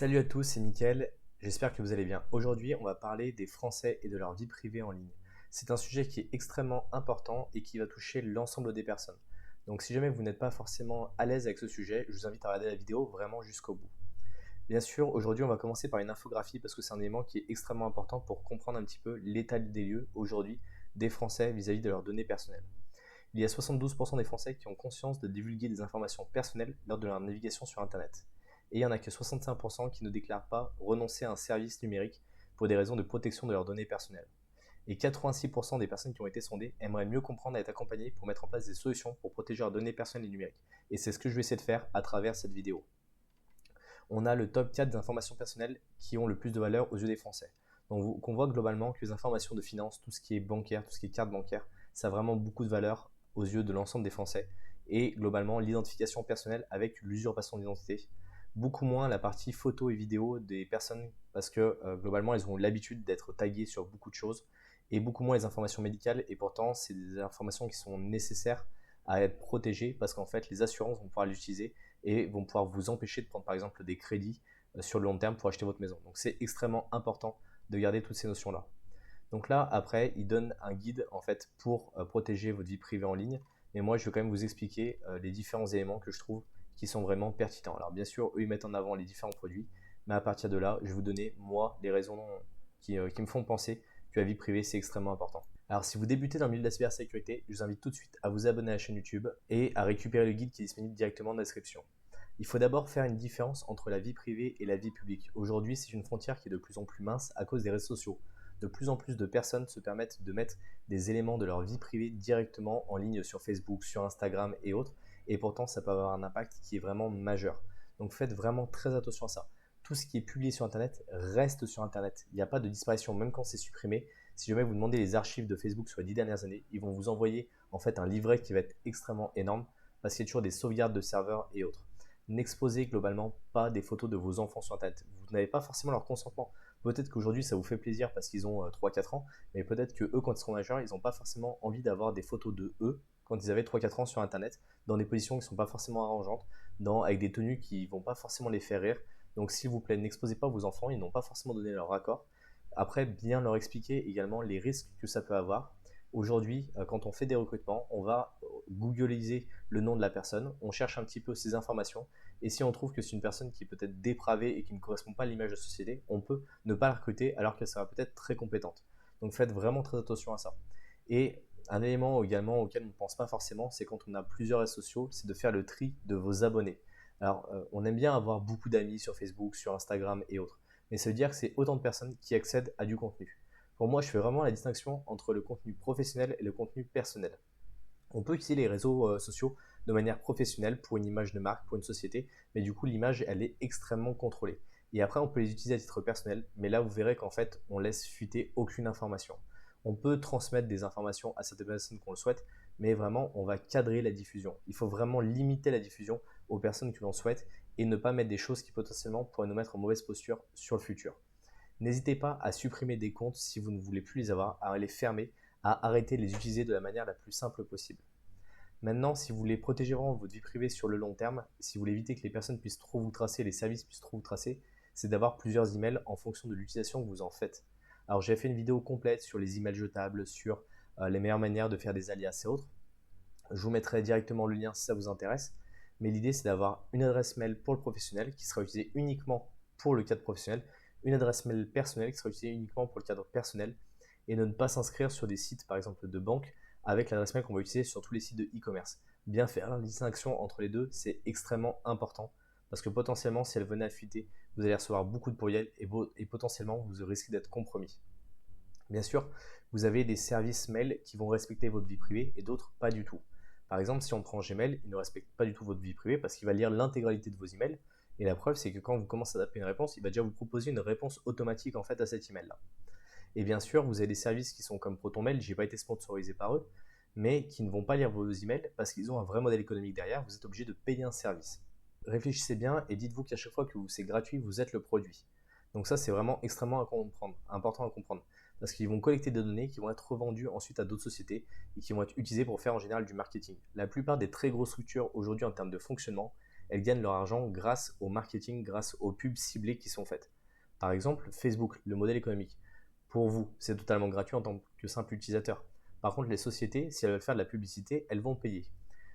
Salut à tous, c'est Mickaël, j'espère que vous allez bien. Aujourd'hui, on va parler des Français et de leur vie privée en ligne. C'est un sujet qui est extrêmement important et qui va toucher l'ensemble des personnes. Donc si jamais vous n'êtes pas forcément à l'aise avec ce sujet, je vous invite à regarder la vidéo vraiment jusqu'au bout. Bien sûr, aujourd'hui, on va commencer par une infographie parce que c'est un élément qui est extrêmement important pour comprendre un petit peu l'état des lieux aujourd'hui des Français vis-à-vis de leurs données personnelles. Il y a 72% des Français qui ont conscience de divulguer des informations personnelles lors de leur navigation sur Internet. Et il n'y en a que 65% qui ne déclarent pas renoncer à un service numérique pour des raisons de protection de leurs données personnelles. Et 86% des personnes qui ont été sondées aimeraient mieux comprendre et être accompagnées pour mettre en place des solutions pour protéger leurs données personnelles et numériques. Et c'est ce que je vais essayer de faire à travers cette vidéo. On a le top 4 des informations personnelles qui ont le plus de valeur aux yeux des Français. Donc on voit globalement que les informations de finance, tout ce qui est bancaire, tout ce qui est carte bancaire, ça a vraiment beaucoup de valeur aux yeux de l'ensemble des Français. Et globalement, l'identification personnelle avec l'usurpation d'identité. Beaucoup moins la partie photo et vidéo des personnes parce que globalement, elles ont l'habitude d'être taguées sur beaucoup de choses. Et beaucoup moins les informations médicales. Et pourtant, c'est des informations qui sont nécessaires à être protégées parce qu'en fait, les assurances vont pouvoir l'utiliser et vont pouvoir vous empêcher de prendre par exemple des crédits sur le long terme pour acheter votre maison. Donc c'est extrêmement important de garder toutes ces notions-là. Donc là, après, il donne un guide en fait pour protéger votre vie privée en ligne. Mais moi, je vais quand même vous expliquer les différents éléments que je trouve qui sont vraiment pertinents. Alors bien sûr, eux, ils mettent en avant les différents produits, mais à partir de là, je vais vous donner, moi, les raisons qui me font penser que la vie privée, c'est extrêmement important. Alors si vous débutez dans le milieu de la cybersécurité, je vous invite tout de suite à vous abonner à la chaîne YouTube et à récupérer le guide qui est disponible directement dans la description. Il faut d'abord faire une différence entre la vie privée et la vie publique. Aujourd'hui, c'est une frontière qui est de plus en plus mince à cause des réseaux sociaux. De plus en plus de personnes se permettent de mettre des éléments de leur vie privée directement en ligne sur Facebook, sur Instagram et autres, et pourtant ça peut avoir un impact qui est vraiment majeur. Donc faites vraiment très attention à ça. Tout ce qui est publié sur Internet reste sur Internet. Il n'y a pas de disparition, même quand c'est supprimé. Si jamais vous demandez les archives de Facebook sur les 10 dernières années, ils vont vous envoyer en fait un livret qui va être extrêmement énorme parce qu'il y a toujours des sauvegardes de serveurs et autres. N'exposez globalement pas des photos de vos enfants sur Internet. Vous n'avez pas forcément leur consentement. Peut-être qu'aujourd'hui ça vous fait plaisir parce qu'ils ont 3-4 ans, mais peut-être que eux, quand ils seront majeurs, ils n'ont pas forcément envie d'avoir des photos de eux quand ils avaient 3-4 ans sur Internet, dans des positions qui ne sont pas forcément arrangeantes, avec des tenues qui ne vont pas forcément les faire rire. Donc s'il vous plaît, n'exposez pas vos enfants, ils n'ont pas forcément donné leur accord. Après, bien leur expliquer également les risques que ça peut avoir. Aujourd'hui, quand on fait des recrutements, on va googliser le nom de la personne, on cherche un petit peu ses informations, et si on trouve que c'est une personne qui est peut-être dépravée et qui ne correspond pas à l'image de la société, on peut ne pas la recruter alors qu'elle sera peut-être très compétente. Donc faites vraiment très attention à ça. Et un élément également auquel on ne pense pas forcément, c'est quand on a plusieurs réseaux sociaux, c'est de faire le tri de vos abonnés. Alors, on aime bien avoir beaucoup d'amis sur Facebook, sur Instagram et autres, mais ça veut dire que c'est autant de personnes qui accèdent à du contenu. Pour moi, je fais vraiment la distinction entre le contenu professionnel et le contenu personnel. On peut utiliser les réseaux sociaux de manière professionnelle pour une image de marque, pour une société, mais du coup l'image elle est extrêmement contrôlée. Et après on peut les utiliser à titre personnel, mais là vous verrez qu'en fait on laisse fuiter aucune information. On peut transmettre des informations à certaines personnes qu'on le souhaite, mais vraiment on va cadrer la diffusion. Il faut vraiment limiter la diffusion aux personnes que l'on souhaite et ne pas mettre des choses qui potentiellement pourraient nous mettre en mauvaise posture sur le futur. N'hésitez pas à supprimer des comptes si vous ne voulez plus les avoir, à les fermer, à arrêter de les utiliser de la manière la plus simple possible. Maintenant, si vous voulez protéger vraiment votre vie privée sur le long terme, si vous voulez éviter que les personnes puissent trop vous tracer, les services puissent trop vous tracer, c'est d'avoir plusieurs emails en fonction de l'utilisation que vous en faites. Alors j'ai fait une vidéo complète sur les emails jetables, sur les meilleures manières de faire des alias et autres. Je vous mettrai directement le lien si ça vous intéresse. Mais l'idée c'est d'avoir une adresse mail pour le professionnel qui sera utilisée uniquement pour le cadre professionnel, une adresse mail personnelle qui sera utilisée uniquement pour le cadre personnel et de ne pas s'inscrire sur des sites par exemple de banque avec l'adresse mail qu'on va utiliser sur tous les sites de e-commerce. Bien faire la distinction entre les deux, c'est extrêmement important parce que potentiellement, si elle venait à fuiter, vous allez recevoir beaucoup de courriels et potentiellement, vous risquez d'être compromis. Bien sûr, vous avez des services mail qui vont respecter votre vie privée et d'autres pas du tout. Par exemple, si on prend Gmail, il ne respecte pas du tout votre vie privée parce qu'il va lire l'intégralité de vos emails. Et la preuve, c'est que quand vous commencez à taper une réponse, il va déjà vous proposer une réponse automatique en fait à cet email-là. Et bien sûr, vous avez des services qui sont comme ProtonMail, j'ai pas été sponsorisé par eux, mais qui ne vont pas lire vos emails parce qu'ils ont un vrai modèle économique derrière, vous êtes obligé de payer un service. Réfléchissez bien et dites-vous qu'à chaque fois que c'est gratuit, vous êtes le produit. Donc ça, c'est vraiment extrêmement important à comprendre. Parce qu'ils vont collecter des données qui vont être revendues ensuite à d'autres sociétés et qui vont être utilisées pour faire en général du marketing. La plupart des très grosses structures aujourd'hui en termes de fonctionnement, elles gagnent leur argent grâce au marketing, grâce aux pubs ciblées qui sont faites. Par exemple, Facebook, le modèle économique. Pour vous, c'est totalement gratuit en tant que simple utilisateur. Par contre, les sociétés, si elles veulent faire de la publicité, elles vont payer.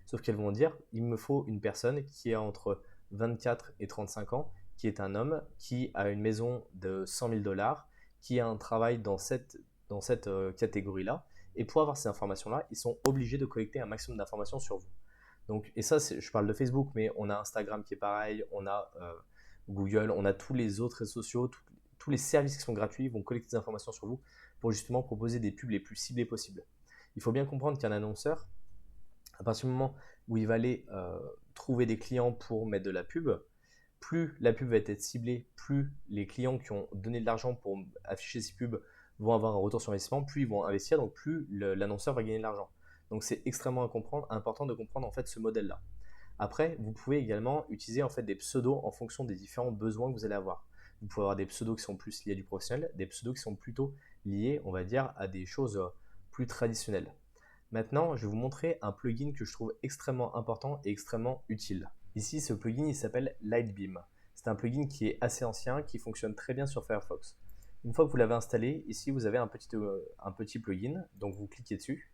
Sauf qu'elles vont dire, il me faut une personne qui a entre 24 et 35 ans, qui est un homme, qui a une maison de 100 000 dollars, qui a un travail dans cette catégorie-là. Et pour avoir ces informations-là, ils sont obligés de collecter un maximum d'informations sur vous. Donc, et ça, je parle de Facebook, mais on a Instagram qui est pareil, on a Google, on a tous les autres réseaux sociaux, tous les services qui sont gratuits vont collecter des informations sur vous pour justement proposer des pubs les plus ciblées possibles. Il faut bien comprendre qu'un annonceur, à partir du moment où il va aller trouver des clients pour mettre de la pub, plus la pub va être ciblée, plus les clients qui ont donné de l'argent pour afficher ces pubs vont avoir un retour sur investissement, plus ils vont investir, donc plus l'annonceur va gagner de l'argent. Donc c'est extrêmement important de comprendre en fait ce modèle-là. Après, vous pouvez également utiliser en fait des pseudos en fonction des différents besoins que vous allez avoir. Vous pouvez avoir des pseudos qui sont plus liés à du professionnel, des pseudos qui sont plutôt liés, on va dire, à des choses plus traditionnelles. Maintenant, je vais vous montrer un plugin que je trouve extrêmement important et extrêmement utile. Ici, ce plugin, il s'appelle Lightbeam. C'est un plugin qui est assez ancien, qui fonctionne très bien sur Firefox. Une fois que vous l'avez installé, ici, vous avez un petit plugin, donc vous cliquez dessus.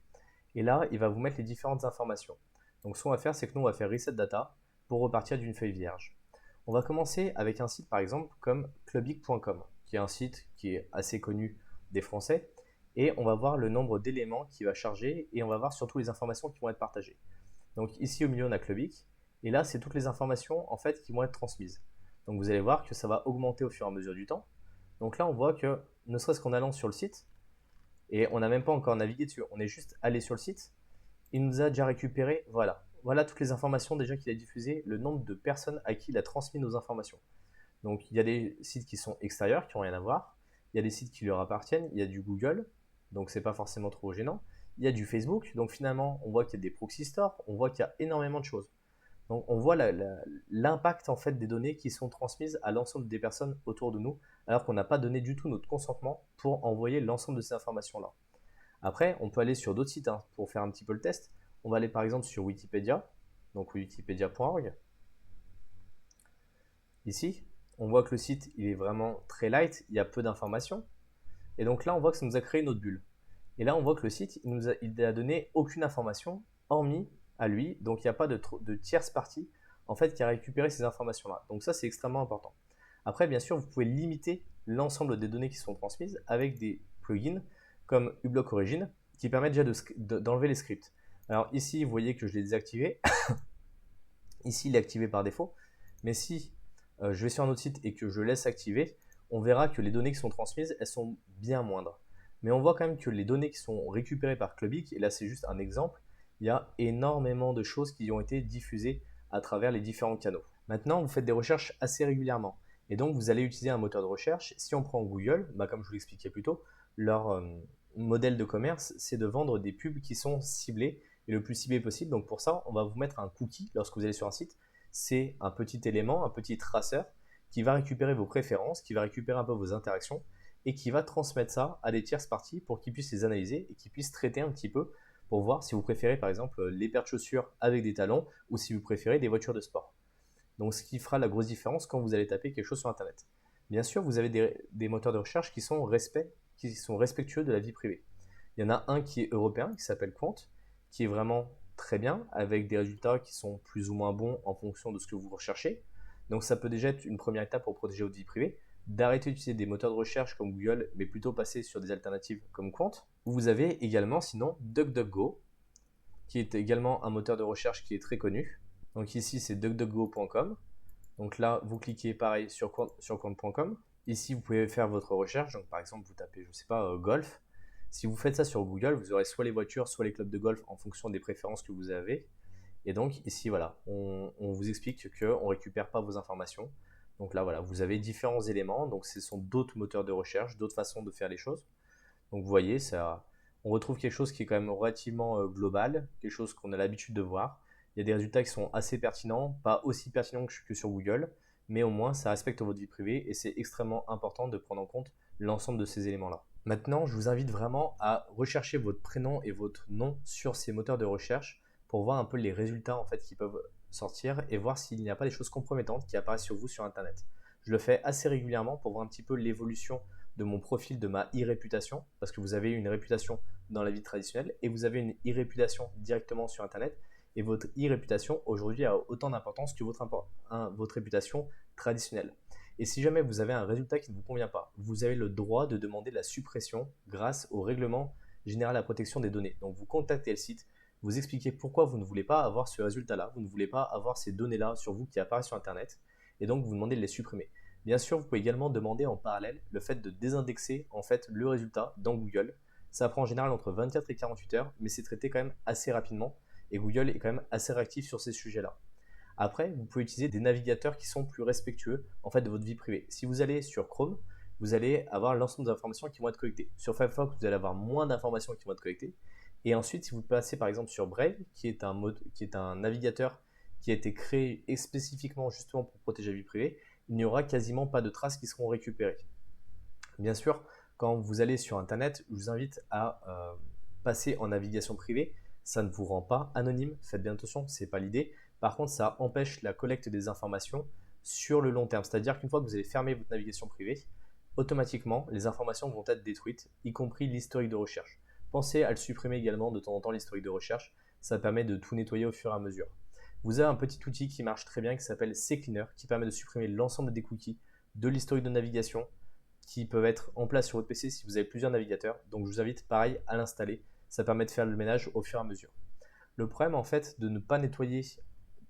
Et là, il va vous mettre les différentes informations. Donc ce qu'on va faire, c'est que nous, on va faire Reset Data pour repartir d'une feuille vierge. On va commencer avec un site, par exemple, comme clubic.com, qui est un site qui est assez connu des Français. Et on va voir le nombre d'éléments qui va charger et on va voir surtout les informations qui vont être partagées. Donc ici, au milieu, on a Clubic. Et là, c'est toutes les informations, en fait, qui vont être transmises. Donc vous allez voir que ça va augmenter au fur et à mesure du temps. Donc là, on voit que, ne serait-ce qu'en allant sur le site, et on n'a même pas encore navigué dessus, on est juste allé sur le site, il nous a déjà récupéré, voilà toutes les informations déjà qu'il a diffusées, le nombre de personnes à qui il a transmis nos informations. Donc il y a des sites qui sont extérieurs, qui n'ont rien à voir, il y a des sites qui leur appartiennent, il y a du Google, donc c'est pas forcément trop gênant, il y a du Facebook, donc finalement on voit qu'il y a des proxy stores, on voit qu'il y a énormément de choses. Donc on voit l'impact en fait des données qui sont transmises à l'ensemble des personnes autour de nous, alors qu'on n'a pas donné du tout notre consentement pour envoyer l'ensemble de ces informations-là. Après, on peut aller sur d'autres sites pour faire un petit peu le test. On va aller par exemple sur Wikipédia, donc wikipedia.org. Ici, on voit que le site il est vraiment très light, il y a peu d'informations. Et donc là, on voit que ça nous a créé notre bulle. Et là, on voit que le site, il n'a donné aucune information, hormis à lui. Donc, il n'y a pas de tierce partie en fait, qui a récupéré ces informations-là. Donc ça, c'est extrêmement important. Après, bien sûr, vous pouvez limiter l'ensemble des données qui sont transmises avec des plugins comme uBlock Origin qui permettent déjà d'enlever les scripts. Alors ici, vous voyez que je l'ai désactivé. Ici, il est activé par défaut. Mais si je vais sur un autre site et que je laisse activer, on verra que les données qui sont transmises, elles sont bien moindres. Mais on voit quand même que les données qui sont récupérées par Clubic, et là c'est juste un exemple, il y a énormément de choses qui ont été diffusées à travers les différents canaux. Maintenant, vous faites des recherches assez régulièrement. Et donc, vous allez utiliser un moteur de recherche. Si on prend Google, comme je vous l'expliquais plus tôt, leur modèle de commerce, c'est de vendre des pubs qui sont ciblées et le plus ciblé possible. Donc, pour ça, on va vous mettre un cookie lorsque vous allez sur un site. C'est un petit élément, un petit traceur qui va récupérer vos préférences, qui va récupérer un peu vos interactions et qui va transmettre ça à des tierces parties pour qu'ils puissent les analyser et qu'ils puissent traiter un petit peu pour voir si vous préférez par exemple les paires de chaussures avec des talons ou si vous préférez des voitures de sport. Donc ce qui fera la grosse différence quand vous allez taper quelque chose sur Internet. Bien sûr, vous avez des moteurs de recherche qui sont respectueux de la vie privée. Il y en a un qui est européen, qui s'appelle Quant, qui est vraiment très bien, avec des résultats qui sont plus ou moins bons en fonction de ce que vous recherchez. Donc ça peut déjà être une première étape pour protéger votre vie privée, d'arrêter d'utiliser des moteurs de recherche comme Google, mais plutôt passer sur des alternatives comme Quant. Vous avez également sinon DuckDuckGo, qui est également un moteur de recherche qui est très connu. Donc ici c'est duckduckgo.com. Donc là vous cliquez pareil sur quant.com. Ici vous pouvez faire votre recherche. Donc par exemple vous tapez je sais pas golf. Si vous faites ça sur Google, vous aurez soit les voitures, soit les clubs de golf en fonction des préférences que vous avez. Et donc ici voilà, on vous explique qu'on ne récupère pas vos informations. Donc là voilà, vous avez différents éléments. Donc ce sont d'autres moteurs de recherche, d'autres façons de faire les choses. Donc vous voyez, on retrouve quelque chose qui est quand même relativement global, quelque chose qu'on a l'habitude de voir. Il y a des résultats qui sont assez pertinents, pas aussi pertinents que sur Google, mais au moins ça respecte votre vie privée et c'est extrêmement important de prendre en compte l'ensemble de ces éléments-là. Maintenant, je vous invite vraiment à rechercher votre prénom et votre nom sur ces moteurs de recherche pour voir un peu les résultats en fait, qui peuvent sortir et voir s'il n'y a pas des choses compromettantes qui apparaissent sur vous sur Internet. Je le fais assez régulièrement pour voir un petit peu l'évolution de mon profil, de ma e-réputation, parce que vous avez une réputation dans la vie traditionnelle et vous avez une e-réputation directement sur Internet. Et votre e-réputation aujourd'hui a autant d'importance que votre réputation traditionnelle. Et si jamais vous avez un résultat qui ne vous convient pas, vous avez le droit de demander la suppression grâce au règlement général à la protection des données. Donc vous contactez le site, vous expliquez pourquoi vous ne voulez pas avoir ce résultat-là, vous ne voulez pas avoir ces données-là sur vous qui apparaissent sur Internet, et donc vous demandez de les supprimer. Bien sûr, vous pouvez également demander en parallèle le fait de désindexer en fait le résultat dans Google. Ça prend en général entre 24 et 48 heures, mais c'est traité quand même assez rapidement, et Google est quand même assez réactif sur ces sujets-là. Après, vous pouvez utiliser des navigateurs qui sont plus respectueux en fait de votre vie privée. Si vous allez sur Chrome, vous allez avoir l'ensemble des informations qui vont être collectées. Sur Firefox, vous allez avoir moins d'informations qui vont être collectées. Et ensuite, si vous passez par exemple sur Brave, qui est un navigateur qui a été créé spécifiquement justement pour protéger la vie privée, il n'y aura quasiment pas de traces qui seront récupérées. Bien sûr, quand vous allez sur Internet, je vous invite à passer en navigation privée. Ça ne vous rend pas anonyme, faites bien attention, ce n'est pas l'idée. Par contre, ça empêche la collecte des informations sur le long terme. C'est-à-dire qu'une fois que vous allez fermer votre navigation privée, automatiquement, les informations vont être détruites, y compris l'historique de recherche. Pensez à le supprimer également de temps en temps, l'historique de recherche. Ça permet de tout nettoyer au fur et à mesure. Vous avez un petit outil qui marche très bien qui s'appelle CCleaner, qui permet de supprimer l'ensemble des cookies de l'historique de navigation qui peuvent être en place sur votre PC si vous avez plusieurs navigateurs. Donc je vous invite pareil à l'installer. Ça permet de faire le ménage au fur et à mesure. Le problème en fait de ne pas nettoyer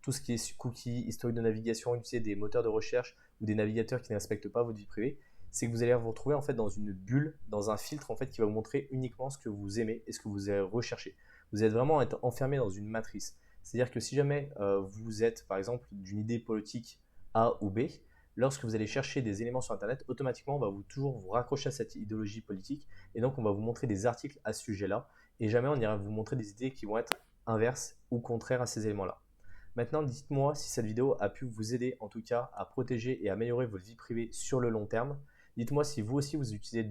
tout ce qui est cookies, historique de navigation, utiliser des moteurs de recherche ou des navigateurs qui ne respectent pas votre vie privée, c'est que vous allez vous retrouver en fait dans une bulle, dans un filtre en fait qui va vous montrer uniquement ce que vous aimez et ce que vous allez rechercher. Vous allez vraiment être enfermé dans une matrice. C'est-à-dire que si jamais vous êtes par exemple d'une idée politique A ou B, lorsque vous allez chercher des éléments sur Internet, automatiquement on va toujours vous raccrocher à cette idéologie politique et donc on va vous montrer des articles à ce sujet-là et jamais on ira vous montrer des idées qui vont être inverses ou contraires à ces éléments-là. Maintenant, dites-moi si cette vidéo a pu vous aider en tout cas à protéger et améliorer votre vie privée sur le long terme. Dites-moi si vous aussi vous utilisez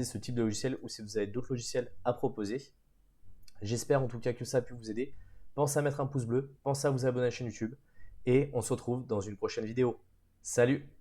ce type de logiciel ou si vous avez d'autres logiciels à proposer. J'espère en tout cas que ça a pu vous aider. Pensez à mettre un pouce bleu, pensez à vous abonner à la chaîne YouTube et on se retrouve dans une prochaine vidéo. Salut!